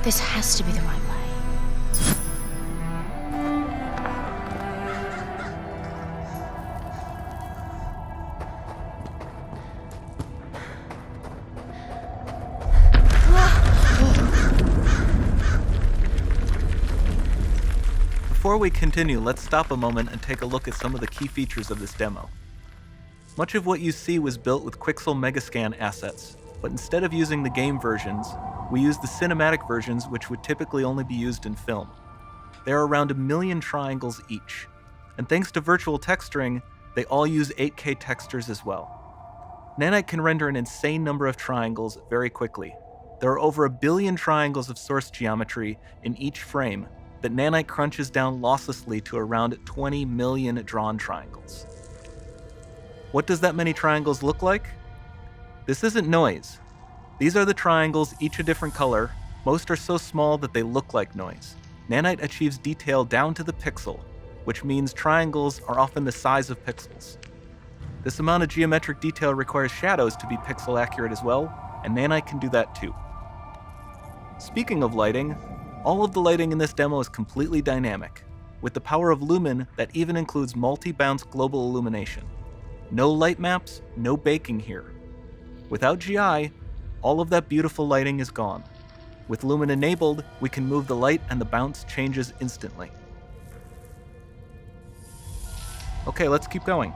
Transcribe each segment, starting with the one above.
This has to be the right way. Before we continue, let's stop a moment and take a look at some of the key features of this demo. Much of what you see was built with Quixel Megascan assets, but instead of using the game versions, we used the cinematic versions, which would typically only be used in film. There are around 1 million triangles each, and thanks to virtual texturing, they all use 8K textures as well. Nanite can render an insane number of triangles very quickly. There are over 1 billion triangles of source geometry in each frame that Nanite crunches down losslessly to around 20 million drawn triangles. What does that many triangles look like? This isn't noise. These are the triangles, each a different color. Most are so small that they look like noise. Nanite achieves detail down to the pixel, which means triangles are often the size of pixels. This amount of geometric detail requires shadows to be pixel accurate as well, and Nanite can do that too. Speaking of lighting, all of the lighting in this demo is completely dynamic, with the power of Lumen that even includes multi-bounce global illumination. No light maps, no baking here. Without GI, all of that beautiful lighting is gone. With Lumen enabled, we can move the light and the bounce changes instantly. Okay, let's keep going.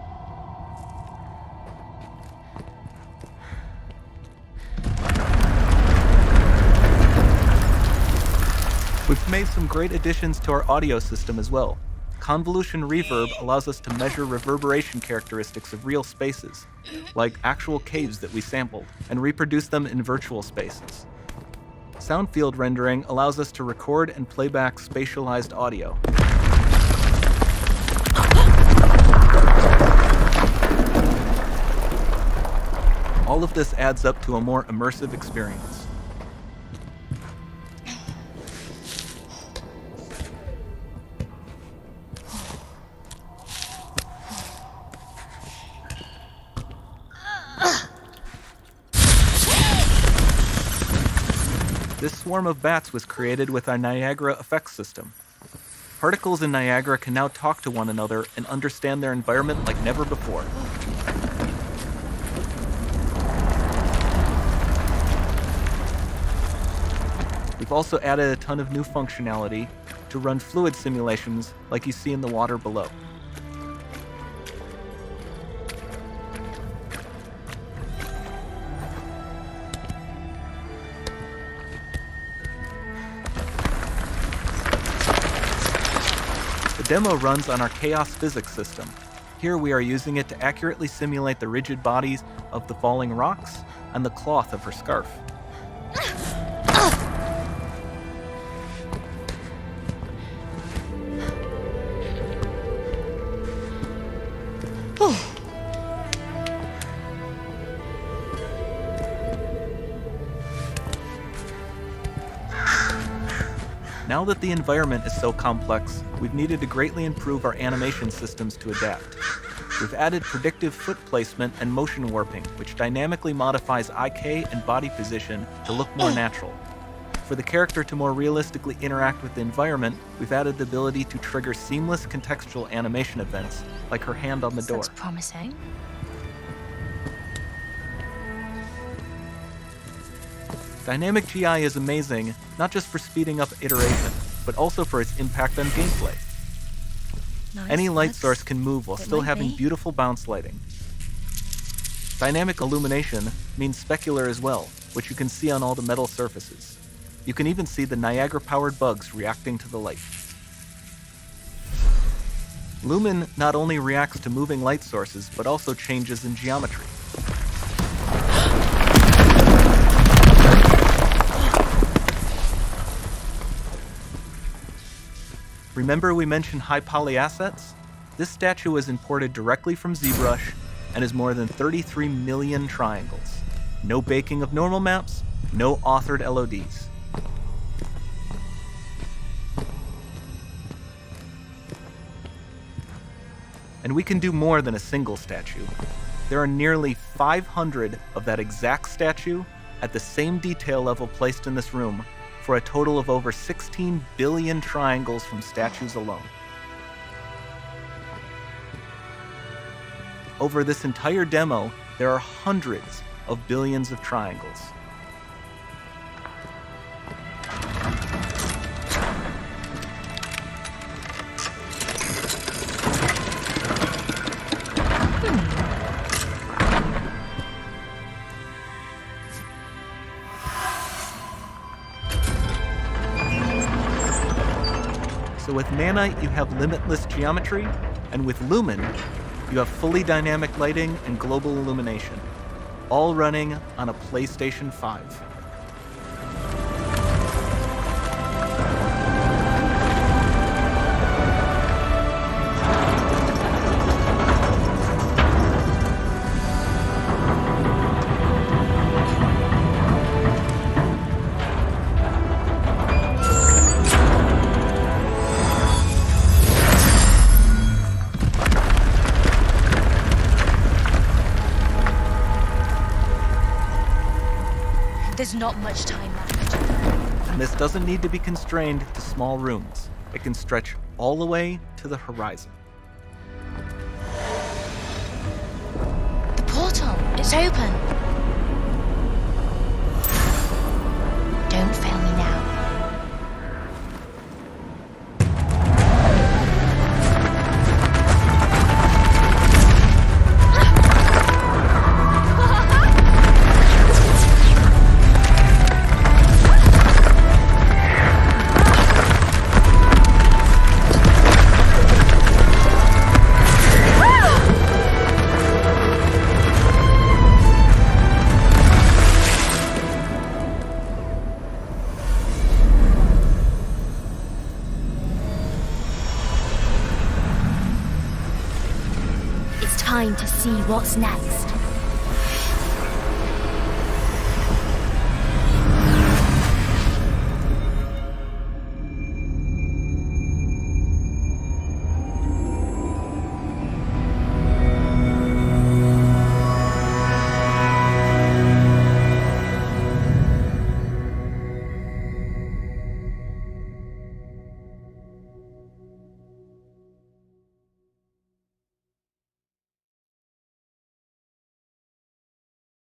We've made some great additions to our audio system as well. Convolution reverb allows us to measure reverberation characteristics of real spaces, like actual caves that we sampled, and reproduce them in virtual spaces. Sound field rendering allows us to record and play back spatialized audio. All of this adds up to a more immersive experience. This swarm of bats was created with our Niagara effects system. Particles in Niagara can now talk to one another and understand their environment like never before. We've also added a ton of new functionality to run fluid simulations like you see in the water below. The demo runs on our chaos physics system. Here we are using it to accurately simulate the rigid bodies of the falling rocks and the cloth of her scarf. Now that the environment is so complex, we've needed to greatly improve our animation systems to adapt. We've added predictive foot placement and motion warping, which dynamically modifies IK and body position to look more natural. For the character to more realistically interact with the environment, we've added the ability to trigger seamless contextual animation events, like her hand on the door. Looks promising. Dynamic GI is amazing, not just for speeding up iteration, but also for its impact on gameplay. Nice. Any light source can move while still having beautiful bounce lighting. Dynamic illumination means specular as well, which you can see on all the metal surfaces. You can even see the Niagara-powered bugs reacting to the light. Lumen not only reacts to moving light sources, but also changes in geometry. Remember we mentioned high poly assets? This statue was imported directly from ZBrush and is more than 33 million triangles. No baking of normal maps, no authored LODs. And we can do more than a single statue. There are nearly 500 of that exact statue at the same detail level placed in this room for a total of over 16 billion triangles from statues alone. Over this entire demo, there are hundreds of billions of triangles. So with Nanite, you have limitless geometry, and with Lumen, you have fully dynamic lighting and global illumination, all running on a PlayStation 5. There's not much time left. And this doesn't need to be constrained to small rooms. It can stretch all the way to the horizon. The portal, it's open. Don't fail me now. Time to see what's next.